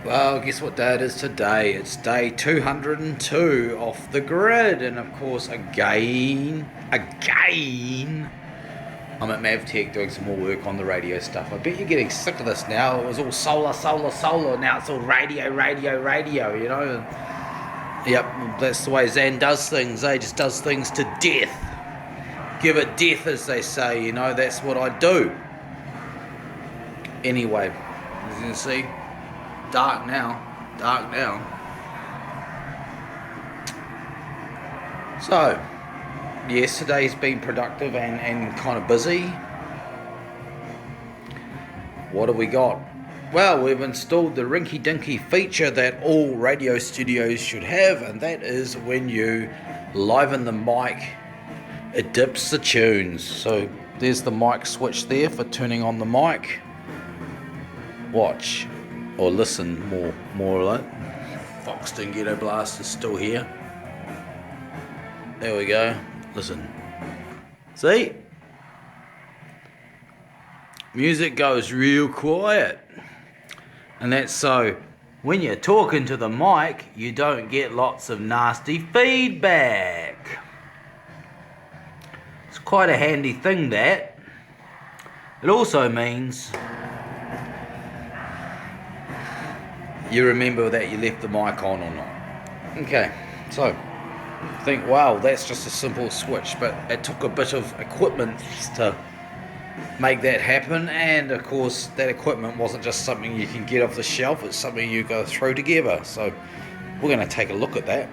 Well, guess what day it is today? It's day 202 off the grid, and of course, again, I'm at MavTech doing some more work on the radio stuff. I bet you're getting sick of this now. It was all solar, solar, solar. Now it's all radio, radio, radio, you know? Yep, that's the way Zan does things. He just does things to death. Give it death, as they say, you know? That's what I do. Anyway, as you can see, dark now. So, yesterday's been productive and kind of busy. What have we got? Well, we've installed the rinky-dinky feature that all radio studios should have, and that is when you liven the mic, it dips the tunes. So there's the mic switch there for turning on the mic. Watch, or listen more like. Foxton Ghetto Blast is still here. There we go. Listen. See? Music goes real quiet. And that's so when you're talking to the mic, you don't get lots of nasty feedback. It's quite a handy thing, that. It also means you remember that you left the mic on or not. Okay, so think, wow, that's just a simple switch, but it took a bit of equipment to make that happen, and of course that equipment wasn't just something you can get off the shelf, it's something you go throw together. So we're going to take a look at that.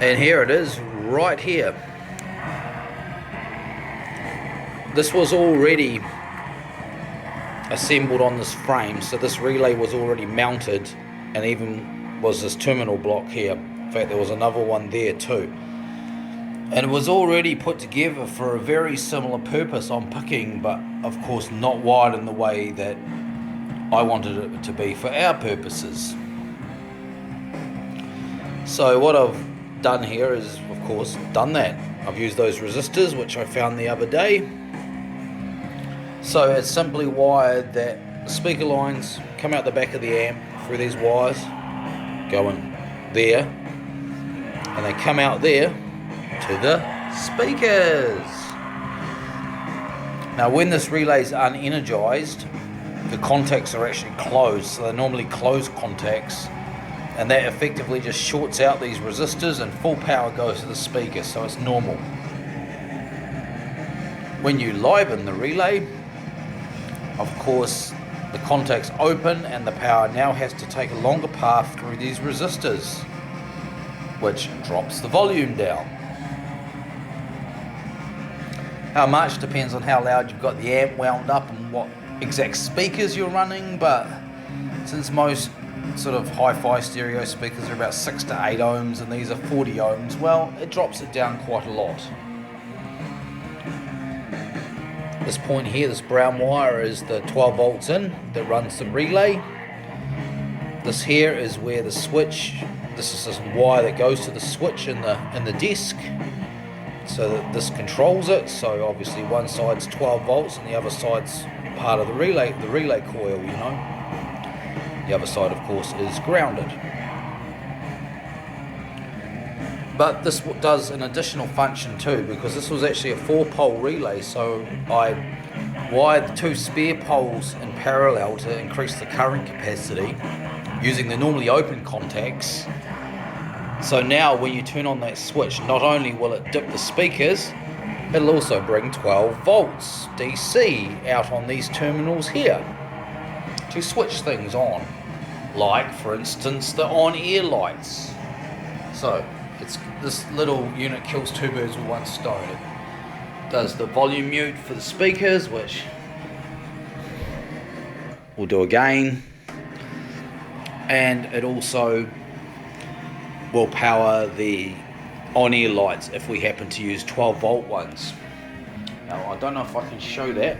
And here it is, right here. This was already assembled on this frame, so this relay was already mounted, and even was this terminal block here. In fact, there was another one there too, and it was already put together for a very similar purpose on picking, but of course not wired in the way that I wanted it to be for our purposes. So what I've done here is, of course, done that. I've used those resistors which I found the other day. So it's simply wired that the speaker lines come out the back of the amp through these wires, go in there, and they come out there to the speakers. Now when this relay is unenergized, the contacts are actually closed, so they're normally closed contacts, and that effectively just shorts out these resistors and full power goes to the speaker, so it's normal. When you liven the relay, of course, the contacts open and the power now has to take a longer path through these resistors, which drops the volume down. How much depends on how loud you've got the amp wound up and what exact speakers you're running, but since most sort of hi-fi stereo speakers are about 6 to 8 ohms and these are 40 ohms, well, it drops it down quite a lot. This point here, this brown wire, is the 12 volts in that runs the relay. This here is where the switch, this is this wire that goes to the switch in the desk, so that this controls it. So obviously one side's 12 volts and the other side's part of the relay coil, you know. The other side, of course, is grounded. But this does an additional function too, because this was actually a 4-pole relay, so I wired the 2 spare poles in parallel to increase the current capacity using the normally open contacts. So now when you turn on that switch, not only will it dip the speakers, it'll also bring 12 volts DC out on these terminals here to switch things on, like for instance the on-air lights. So this little unit kills 2 birds with 1 stone. It does the volume mute for the speakers, which we'll do again, and it also will power the on-air lights if we happen to use 12 volt ones. Now I don't know if I can show that.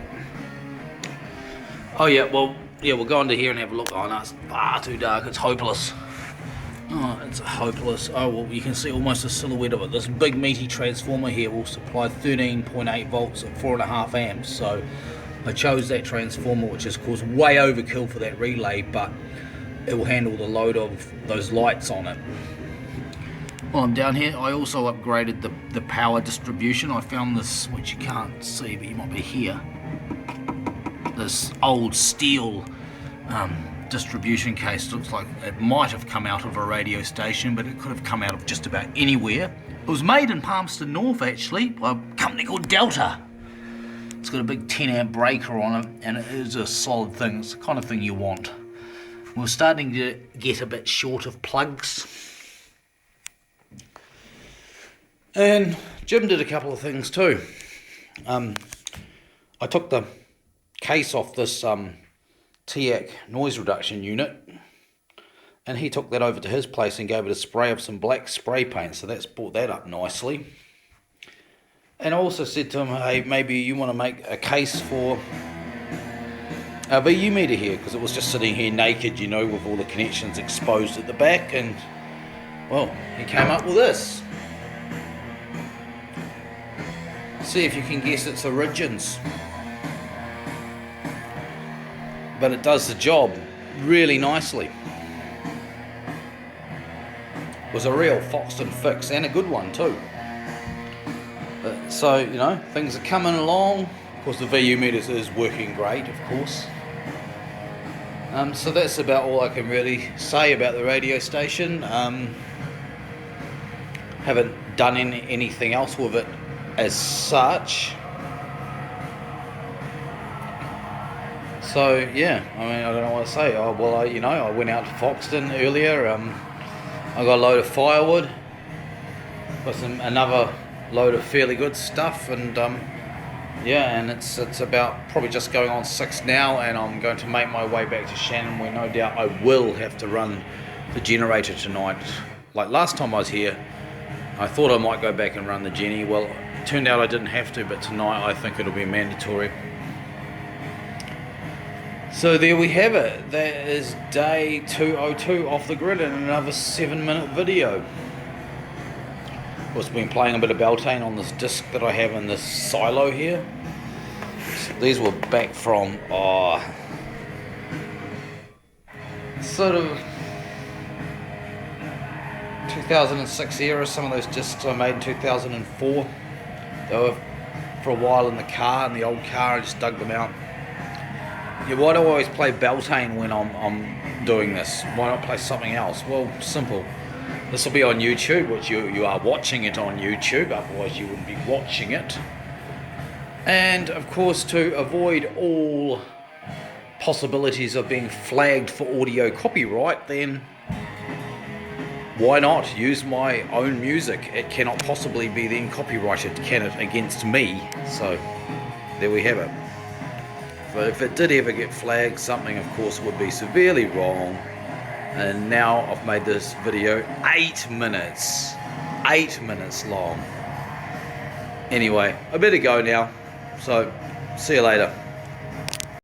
Oh yeah, well, yeah, we'll go under here and have a look. Oh no, it's far too dark, it's hopeless. Oh, It's hopeless. Oh well, you can see almost a silhouette of it. This big meaty transformer here will supply 13.8 volts at 4.5 amps. So I chose that transformer, which is of course way overkill for that relay, but it will handle the load of those lights on it. While I'm down here, I also upgraded the power distribution. I found this, which you can't see, but you might be here. This old steel distribution case. Looks like it might have come out of a radio station, but it could have come out of just about anywhere. It was made in Palmerston North, actually, by a company called Delta. It's got a big 10 amp breaker on it, and it is a solid thing. It's the kind of thing you want. We're starting to get a bit short of plugs. And Jim did a couple of things too. I took the case off this TIAC noise reduction unit, and he took that over to his place and gave it a spray of some black spray paint, so that's brought that up nicely. And I also said to him, hey, maybe you want to make a case for our VU meter here, because it was just sitting here naked, you know, with all the connections exposed at the back. And well, he came up with this. See if you can guess its origins. But it does the job really nicely. It was a real Foxton fix, and a good one too. So, you know, things are coming along. Of course, the VU meters is working great, of course. So that's about all I can really say about the radio station. Haven't done anything else with it as such. So yeah, I mean, I don't know what to say. Oh, well, I went out to Foxton earlier. I got a load of firewood, got another load of fairly good stuff, and yeah, and it's about probably just going on 6 now, and I'm going to make my way back to Shannon, where no doubt I will have to run the generator tonight. Like last time I was here, I thought I might go back and run the Jenny. Well, it turned out I didn't have to, but tonight I think it'll be mandatory. So there we have it. That is day 202 off the grid, and another 7-minute video. Of course, I've been playing a bit of Beltane on this disc that I have in this silo here. So these were back from sort of 2006 era. Some of those discs I made in 2004. They were for a while in the car, in the old car. I just dug them out. Yeah, why do I always play Beltane when I'm doing this? Why not play something else? Well, simple. This will be on YouTube, which you are watching it on YouTube, otherwise you wouldn't be watching it. And of course, to avoid all possibilities of being flagged for audio copyright, then why not use my own music? It cannot possibly be then copyrighted, can it, against me? So there we have it. But if it did ever get flagged, something of course would be severely wrong. And now I've made this video 8 minutes. 8 minutes long. Anyway, I better go now. So, see you later.